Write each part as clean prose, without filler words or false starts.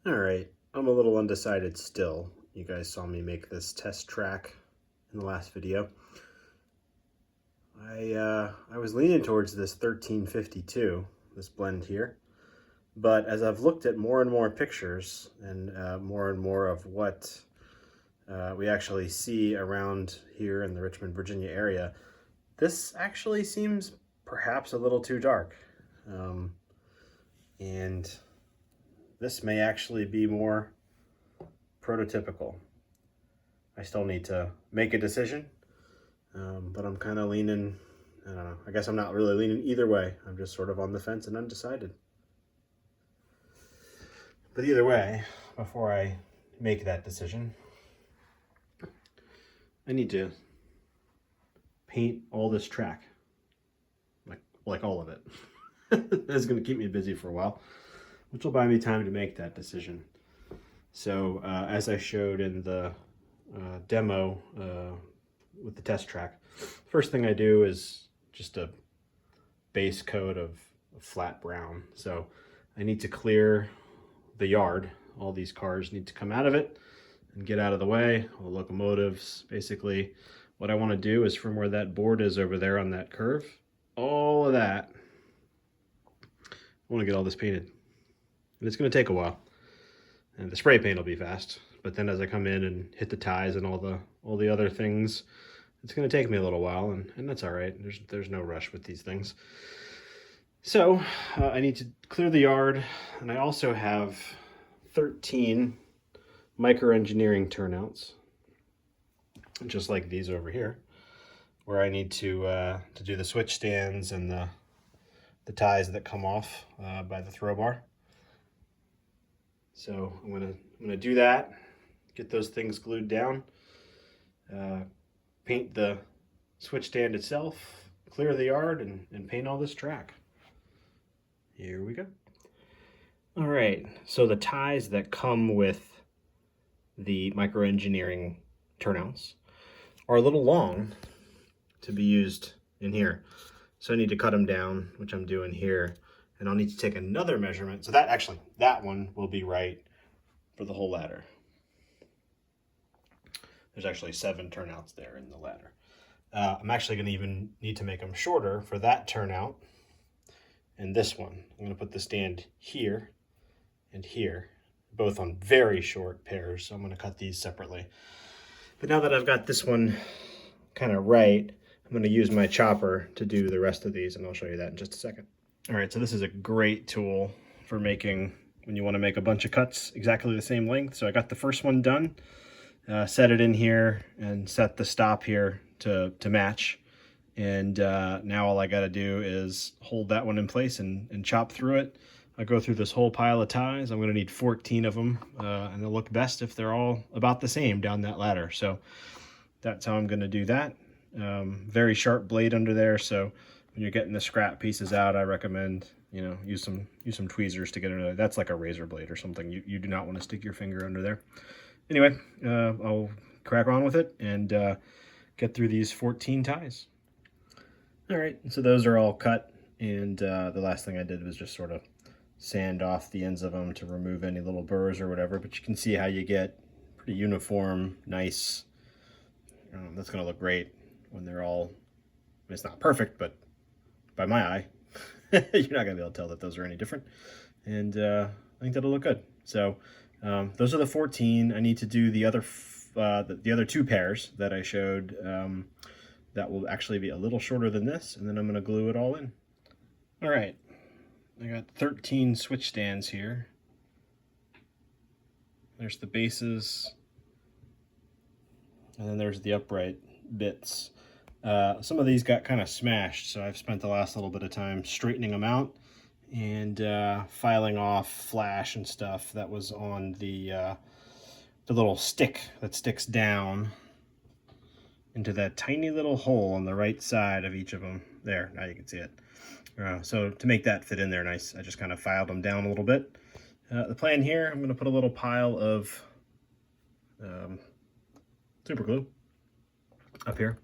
All right, I'm a little undecided still. You guys saw me make this test track in the last video. I was leaning towards this 1352, this blend here, but as I've looked at more and more pictures and more of what we actually see around here in the Richmond, Virginia area, this actually seems perhaps a little too dark. And this may actually be more prototypical. I still need to make a decision, but I'm kind of leaning, I don't know, I guess I'm not really leaning either way. I'm just sort of on the fence and undecided. But either way, before I make that decision, I need to paint all this track, like all of it. That's going to keep me busy for a while, which will buy me time to make that decision. So as I showed in the demo with the test track, first thing I do is just a base coat of flat brown. So I need to clear the yard. All these cars need to come out of it and get out of the way. All the locomotives. Basically, what I want to do is from where that board is over there on that curve, all of that, I want to get all this painted. And it's going to take a while. And the spray paint will be fast. But then as I come in and hit the ties and all the other things, it's going to take me a little while, and that's all right. There's no rush with these things. So I need to clear the yard, and I also have 13 micro-engineering turnouts, just like these over here, where I need to do the switch stands and the ties that come off by the throw bar. So I'm gonna do that, get those things glued down, paint the switch stand itself, clear the yard, and paint all this track. Here we go. All right, so the ties that come with the micro-engineering turnouts are a little long to be used in here. So I need to cut them down, which I'm doing here. And I'll need to take another measurement. So that one will be right for the whole ladder. There's actually 7 turnouts there in the ladder. I'm actually going to even need to make them shorter for that turnout and this one. I'm going to put the stand here and here, both on very short pairs. So I'm going to cut these separately. But now that I've got this one kind of right, I'm going to use my chopper to do the rest of these, and I'll show you that in just a second. All right, so this is a great tool for making, when you want to make a bunch of cuts exactly the same length. So I got the first one done, set it in here, and set the stop here to match. And now all I got to do is hold that one in place and chop through it. I go through this whole pile of ties. I'm going to need 14 of them, and they'll look best if they're all about the same down that ladder. So that's how I'm going to do that. Very sharp blade under there, so when you're getting the scrap pieces out, I recommend, use some tweezers to get under there. That's like a razor blade or something. You do not want to stick your finger under there. Anyway, I'll crack on with it and get through these 14 ties. All right, so those are all cut, and the last thing I did was just sort of sand off the ends of them to remove any little burrs or whatever, but you can see how you get pretty uniform, nice. That's going to look great when they're all, it's not perfect, but by my eye, you're not going to be able to tell that those are any different. And I think that'll look good. So those are the 14. I need to do the other the other 2 pairs that I showed. That will actually be a little shorter than this, and then I'm going to glue it all in. All right, I got 13 switch stands here. There's the bases, and then there's the upright bits. Some of these got kind of smashed, so I've spent the last little bit of time straightening them out and filing off flash and stuff that was on the little stick that sticks down into that tiny little hole on the right side of each of them. There, now you can see it. So to make that fit in there nice, I just kind of filed them down a little bit. The plan here, I'm going to put a little pile of super glue up here.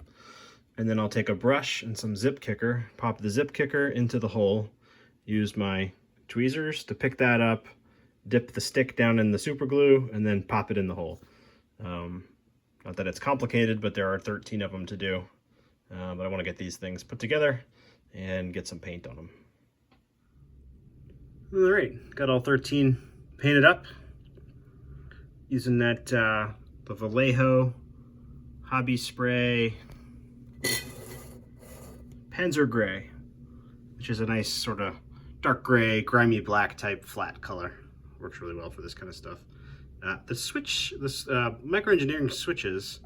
And then I'll take a brush and some zip kicker, pop the zip kicker into the hole, use my tweezers to pick that up, dip the stick down in the super glue, and then pop it in the hole. Not that it's complicated, but there are 13 of them to do. But I want to get these things put together and get some paint on them. All right, got all 13 painted up using that the Vallejo Hobby Spray Panzer Gray, which is a nice sort of dark gray, grimy black type flat color. Works really well for this kind of stuff. The micro engineering switches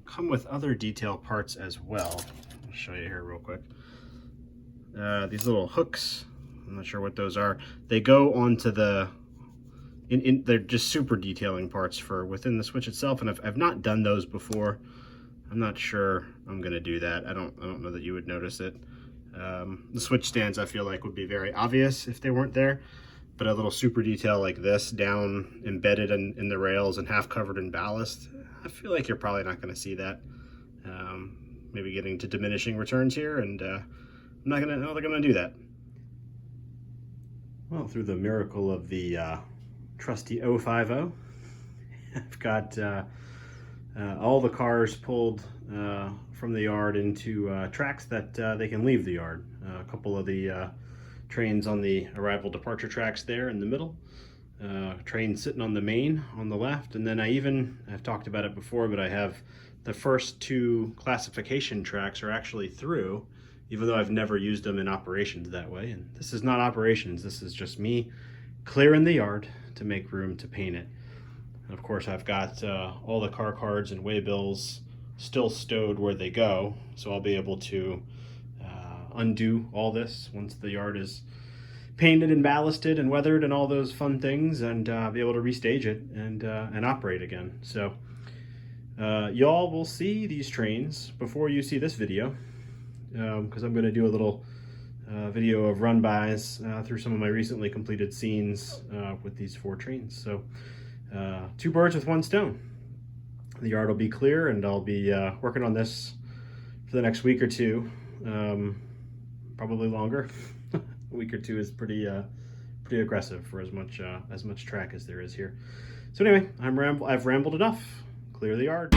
come with other detail parts as well. I'll show you here real quick. These little hooks, I'm not sure what those are. They go onto the, they're just super detailing parts for within the switch itself, and I've not done those before. I'm not sure I'm gonna do that. I don't know that you would notice it. The switch stands I feel like would be very obvious if they weren't there, but a little super detail like this down embedded in the rails and half covered in ballast, I feel like you're probably not gonna see that. Maybe getting to diminishing returns here, and I don't think I'm gonna do that. Well, through the miracle of the trusty 050, I've got all the cars pulled from the yard into tracks that they can leave the yard. A couple of the trains on the arrival departure tracks there in the middle. Train sitting on the main on the left, and then I've talked about it before, but I have the first 2 classification tracks are actually through, even though I've never used them in operations that way. And this is not operations, this is just me clearing the yard to make room to paint it. And of course, I've got all the car cards and waybills still stowed where they go, so I'll be able to undo all this once the yard is painted and ballasted and weathered and all those fun things, and be able to restage it and operate again. So y'all will see these trains before you see this video, because I'm going to do a little video of run-bys through some of my recently completed scenes with these 4 trains. So 2 birds with 1 stone. The yard will be clear, and I'll be working on this for the next week or 2, probably longer. A week or 2 is pretty aggressive for as much track as there is here. So anyway, I've rambled enough. Clear the yard.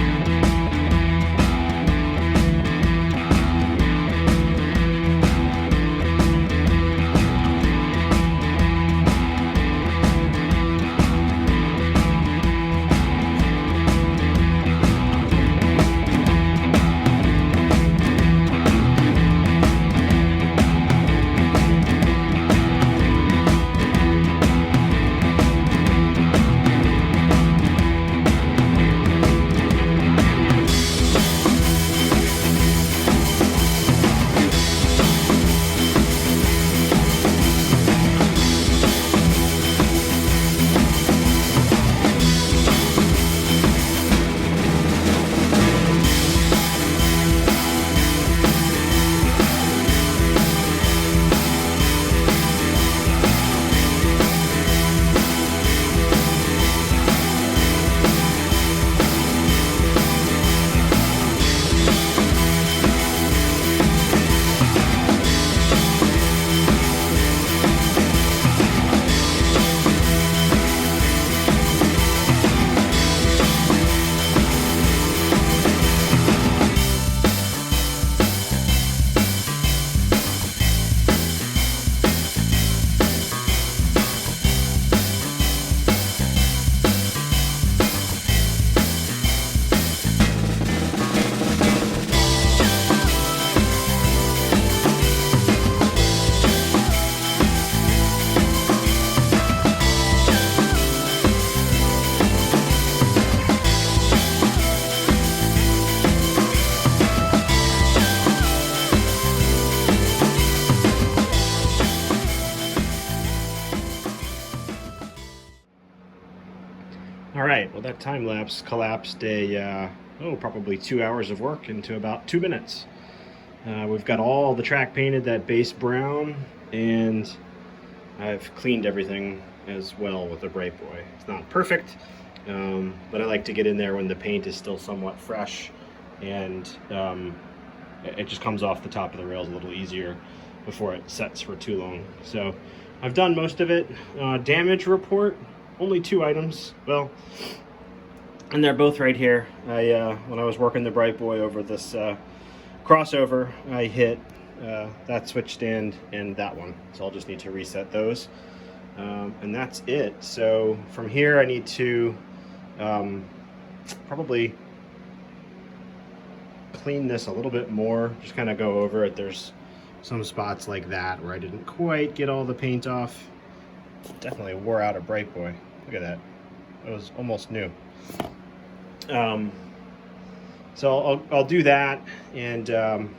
All right, well, that time lapse collapsed probably 2 hours of work into about 2 minutes. We've got all the track painted that base brown, and I've cleaned everything as well with a Bright Boy. It's not perfect, but I like to get in there when the paint is still somewhat fresh, and it just comes off the top of the rails a little easier before it sets for too long. So I've done most of it. Damage report, only 2 items. Well, and they're both right here. When I was working the Bright Boy over this crossover, I hit that switch stand and that one. So I'll just need to reset those. And that's it. So from here I need to probably clean this a little bit more, just kind of go over it. There's some spots like that where I didn't quite get all the paint off. Definitely wore out a Bright Boy. Look at that. It was almost new. So I'll do that, and then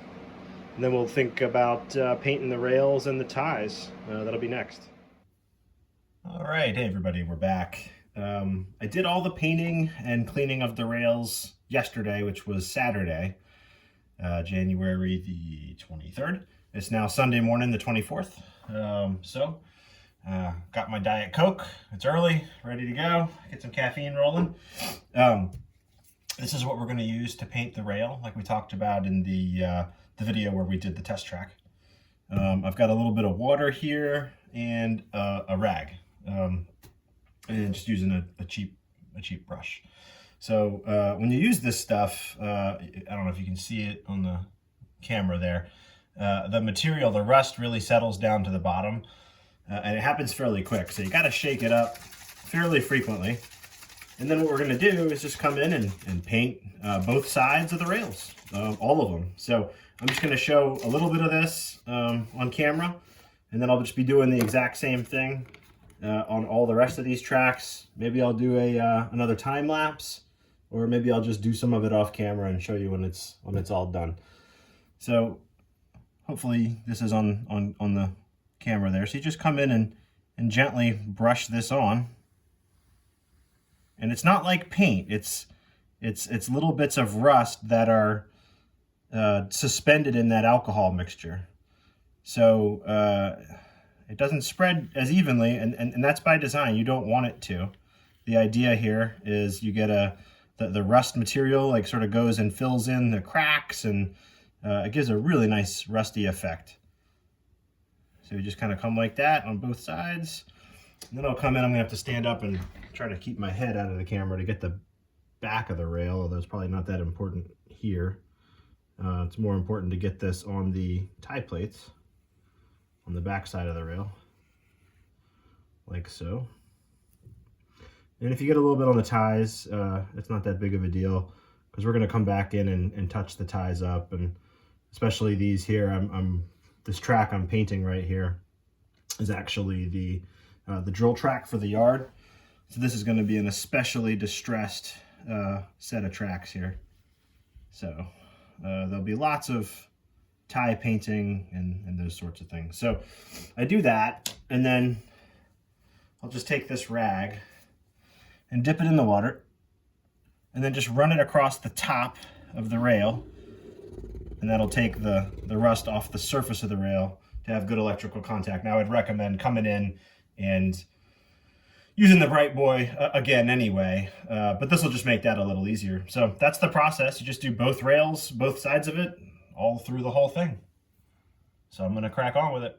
we'll think about painting the rails and the ties. That'll be next. All right, hey everybody, we're back. I did all the painting and cleaning of the rails yesterday, which was Saturday, January the 23rd. It's now Sunday morning, the 24th. Got my Diet Coke. It's early, ready to go. Get some caffeine rolling. This is what we're going to use to paint the rail, like we talked about in the video where we did the test track. I've got a little bit of water here and a rag, and just using a cheap brush. So when you use this stuff, I don't know if you can see it on the camera there, the material, the rust really settles down to the bottom, and it happens fairly quick. So you got to shake it up fairly frequently. And then what we're going to do is just come in and paint both sides of the rails, all of them. So I'm just going to show a little bit of this on camera, and then I'll just be doing the exact same thing on all the rest of these tracks. Maybe I'll do another time lapse, or maybe I'll just do some of it off camera and show you when it's all done. So hopefully this is on the camera there. So you just come in and gently brush this on. And it's not like paint. It's little bits of rust that are suspended in that alcohol mixture. So it doesn't spread as evenly, and that's by design. You don't want it to. The idea here is you get the rust material like sort of goes and fills in the cracks, and it gives a really nice rusty effect. So you just kind of come like that on both sides. And then I'll come in, I'm gonna have to stand up and try to keep my head out of the camera to get the back of the rail, although it's probably not that important here. It's more important to get this on the tie plates on the back side of the rail, like so. And if you get a little bit on the ties, it's not that big of a deal, because we're gonna come back in and touch the ties up, and especially these here. This track I'm painting right here is actually the drill track for the yard. So this is going to be an especially distressed set of tracks here. So there'll be lots of tie painting and those sorts of things. So I do that, and then I'll just take this rag and dip it in the water, and then just run it across the top of the rail, and that'll take the rust off the surface of the rail to have good electrical contact. Now I'd recommend coming in and using the Bright Boy again anyway, but this will just make that a little easier. So that's the process. You just do both rails, both sides of it, all through the whole thing. So I'm gonna crack on with it.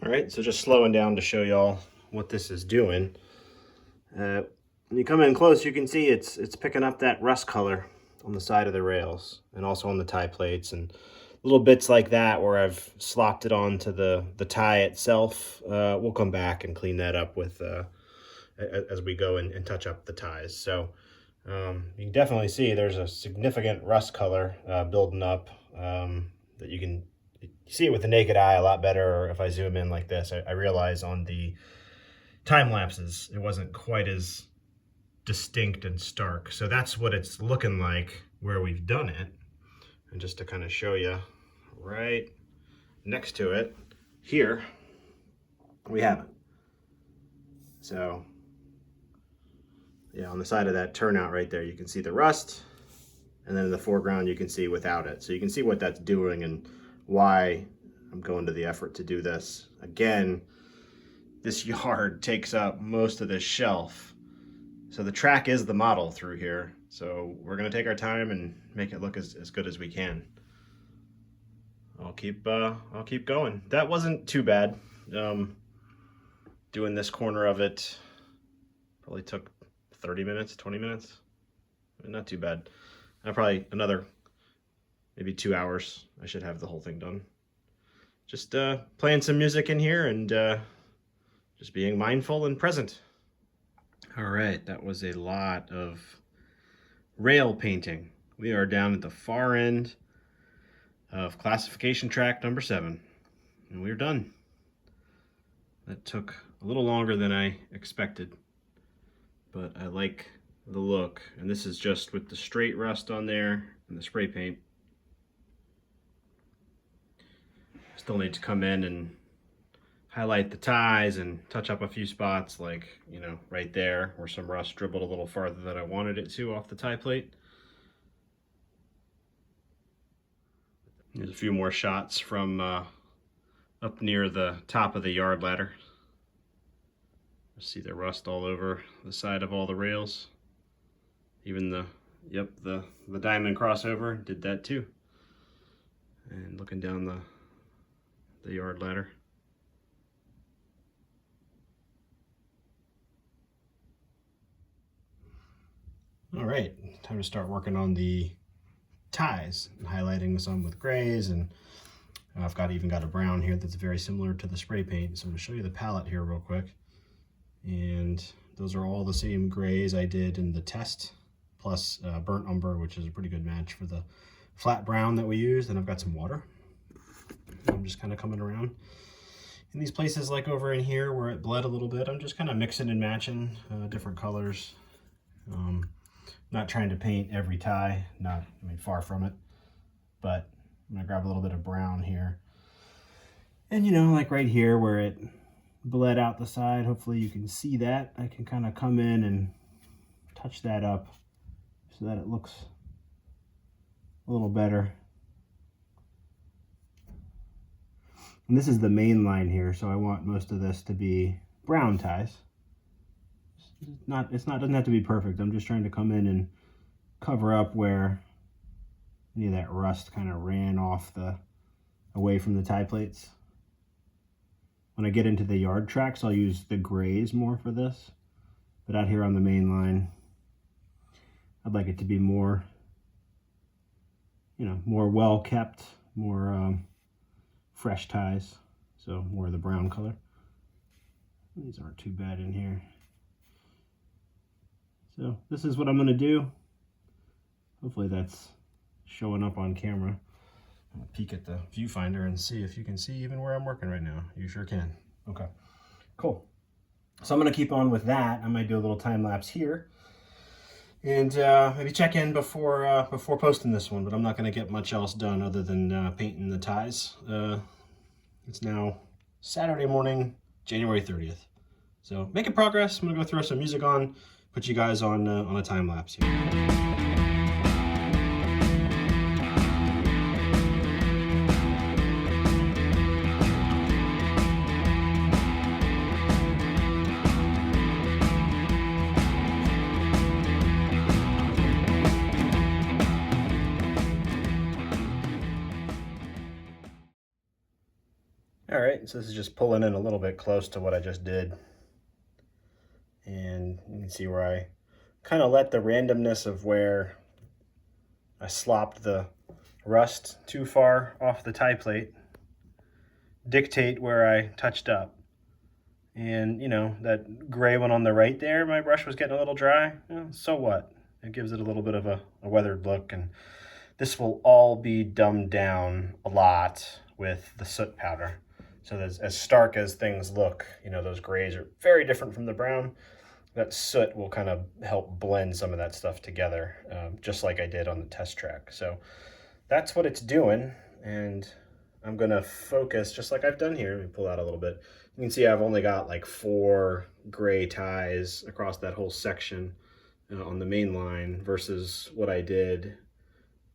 All right, so just slowing down to show y'all what this is doing. When you come in close, you can see it's picking up that rust color on the side of the rails and also on the tie plates and little bits like that where I've slopped it onto the tie itself. We'll come back and clean that up with as we go and touch up the ties. So you can definitely see there's a significant rust color building up that you see it with the naked eye a lot better. Or if I zoom in like this, I realize on the time lapses it wasn't quite as distinct and stark. So that's what it's looking like where we've done it. And just to kind of show you, right next to it here, we have it. So yeah, on the side of that turnout right there, you can see the rust, and then in the foreground you can see without it. So you can see what that's doing and why I'm going to the effort to do this. Again, this yard takes up most of this shelf. So the track is the model through here. So we're gonna take our time and make it look as good as we can. I'll keep going. That wasn't too bad. Doing this corner of it probably took 30 minutes, 20 minutes. Not too bad. Probably another maybe 2 hours. I should have the whole thing done. Just playing some music in here and just being mindful and present. All right, that was a lot of rail painting. We are down at the far end of classification track number 7, and we're done. That took a little longer than I expected, but I like the look. And this is just with the straight rust on there and the spray paint. Still need to come in and highlight the ties and touch up a few spots, like, you know, right there where some rust dribbled a little farther than I wanted it to off the tie plate. There's a few more shots from up near the top of the yard ladder. See the rust all over the side of all the rails. Even the diamond crossover did that too. And looking down the yard ladder. All right, time to start working on the ties and highlighting some with grays, and I've even got a brown here that's very similar to the spray paint. So I'm going to show you the palette here real quick. And those are all the same grays I did in the test, plus burnt umber, which is a pretty good match for the flat brown that we used. And I've got some water. I'm just kind of coming around in these places, like over in here where it bled a little bit. I'm just kind of mixing and matching different colors. Not trying to paint every tie, far from it, but I'm gonna grab a little bit of brown here. And you know, like right here where it bled out the side, hopefully you can see that. I can kind of come in and touch that up so that it looks a little better. And this is the main line here, so I want most of this to be brown ties. Doesn't have to be perfect. I'm just trying to come in and cover up where any of that rust kind of ran off away from the tie plates. When I get into the yard tracks, I'll use the grays more for this. But out here on the main line, I'd like it to be more, more well kept, more fresh ties. So more of the brown color. These aren't too bad in here. So this is what I'm going to do. Hopefully that's showing up on camera. I'll peek at the viewfinder and see if you can see even where I'm working right now. You sure can. Okay, cool. So I'm going to keep on with that. I might do a little time lapse here and maybe check in before posting this one, but I'm not going to get much else done other than painting the ties. It's now Saturday morning, January 30th. So making progress. I'm going to go throw some music on, put you guys on a time lapse here. All right, so this is just pulling in a little bit close to what I just did And you can see where I kind of let the randomness of where I slopped the rust too far off the tie plate dictate where I touched up. And, you know, that gray one on the right there, my brush was getting a little dry. Well, so what? It gives it a little bit of a weathered look, and this will all be dumbed down a lot with the soot powder. So as stark as things look, you know, those grays are very different from the brown. That soot will kind of help blend some of that stuff together, just like I did on the test track. So that's what it's doing, and I'm gonna focus just like I've done here. Let me pull out a little bit. You can see I've only got like 4 gray ties across that whole section on the main line versus what I did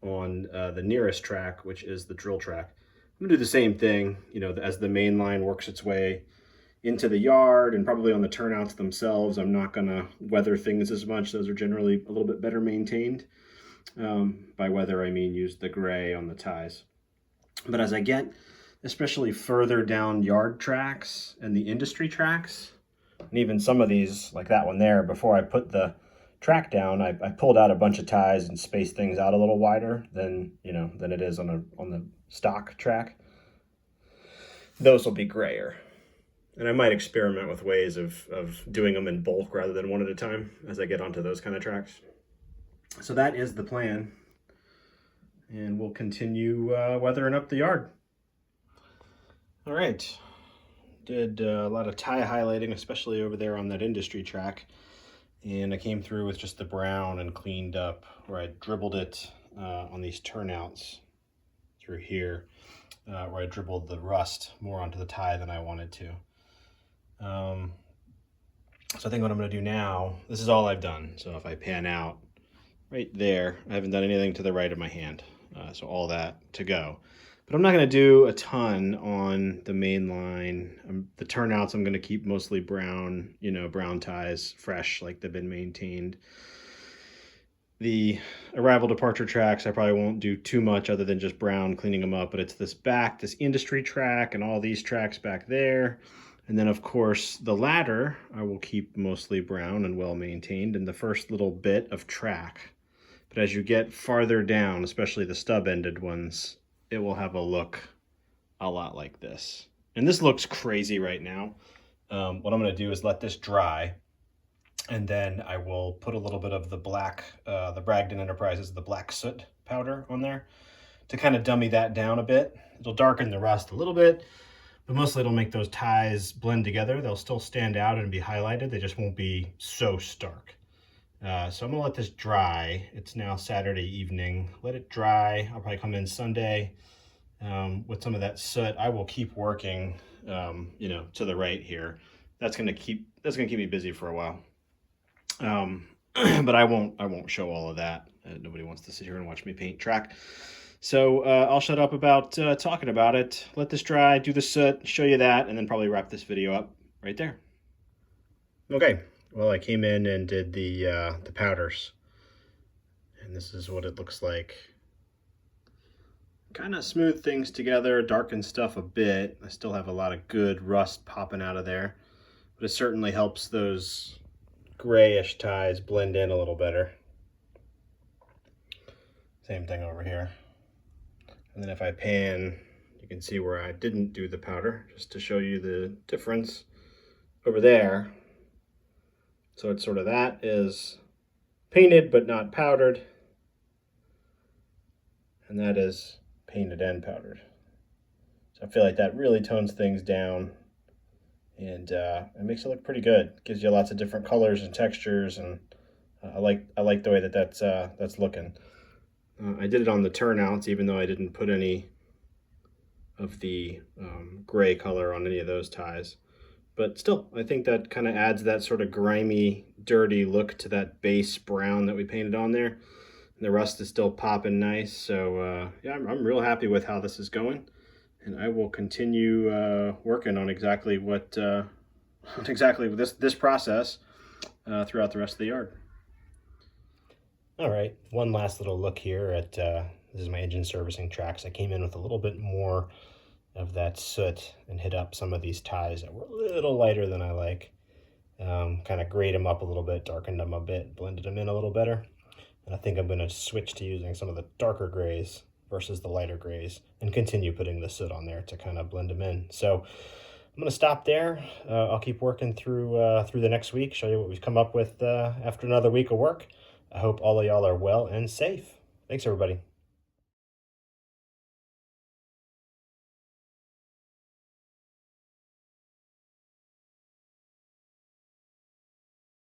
on the nearest track, which is the drill track. I'm gonna do the same thing, you know, as the main line works its way into the yard and probably on the turnouts themselves. I'm not gonna weather things as much. Those are generally a little bit better maintained. By weather, I mean use the gray on the ties. But as I get especially further down yard tracks and the industry tracks, and even some of these, like that one there, before I put the track down, I pulled out a bunch of ties and spaced things out a little wider than, you know, than it is on the stock track. Those will be grayer. And I might experiment with ways of doing them in bulk rather than one at a time as I get onto those kind of tracks. So that is the plan. And we'll continue weathering up the yard. All right. Did a lot of tie highlighting, especially over there on that industry track. And I came through with just the brown and cleaned up where I dribbled it on these turnouts through here, where I dribbled the rust more onto the tie than I wanted to. So I think what I'm going to do now, this is all I've done. So if I pan out right there, I haven't done anything to the right of my hand. So all that to go. But I'm not going to do a ton on the main line. The turnouts I'm going to keep mostly brown, you know, brown ties, fresh, like they've been maintained. The arrival departure tracks, I probably won't do too much other than just brown, cleaning them up. But it's this industry track and all these tracks back there. And then, of course, the ladder I will keep mostly brown and well maintained, and the first little bit of track. But as you get farther down, especially the stub-ended ones, it will have a look a lot like this. And this looks crazy right now. What I'm going to do is let this dry, and then I will put a little bit of the black, the Bragdon Enterprises, the black soot powder on there to kind of dummy that down a bit. It'll darken the rust a little bit, but mostly it'll make those ties blend together. They'll still stand out and be highlighted. They just won't be so stark. So I'm gonna let this dry. It's now Saturday evening. Let it dry. I'll probably come in Sunday with some of that soot. I will keep working, you know, to the right here. That's gonna keep me busy for a while. But I won't show all of that. Nobody wants to sit here and watch me paint track. So I'll shut up about talking about it. Let this dry, do the soot, show you that, and then probably wrap this video up right there. Okay. Well, I came in and did the powders, and this is what it looks like. Kind of smooth things together, darken stuff a bit. I still have a lot of good rust popping out of there, but it certainly helps those grayish ties blend in a little better. Same thing over here. And then if I pan, you can see where I didn't do the powder, just to show you the difference over there. So it's sort of that is painted but not powdered, and that is painted and powdered. So I feel like that really tones things down, and it makes it look pretty good. It gives you lots of different colors and textures, and I like the way that that's looking. I did it on the turnouts, even though I didn't put any of the gray color on any of those ties. But still, I think that kind of adds that sort of grimy, dirty look to that base brown that we painted on there. And the rust is still popping nice. So yeah, I'm real happy with how this is going. And I will continue working on exactly this process throughout the rest of the yard. All right, one last little look here at, this is my engine servicing tracks. I came in with a little bit more of that soot and hit up some of these ties that were a little lighter than I like. kind of grayed them up a little bit, darkened them a bit, blended them in a little better. And I think I'm going to switch to using some of the darker grays versus the lighter grays and continue putting the soot on there to kind of blend them in. So I'm going to stop there. I'll keep working through the next week, show you what we've come up with after another week of work. I hope all of y'all are well and safe. Thanks, everybody.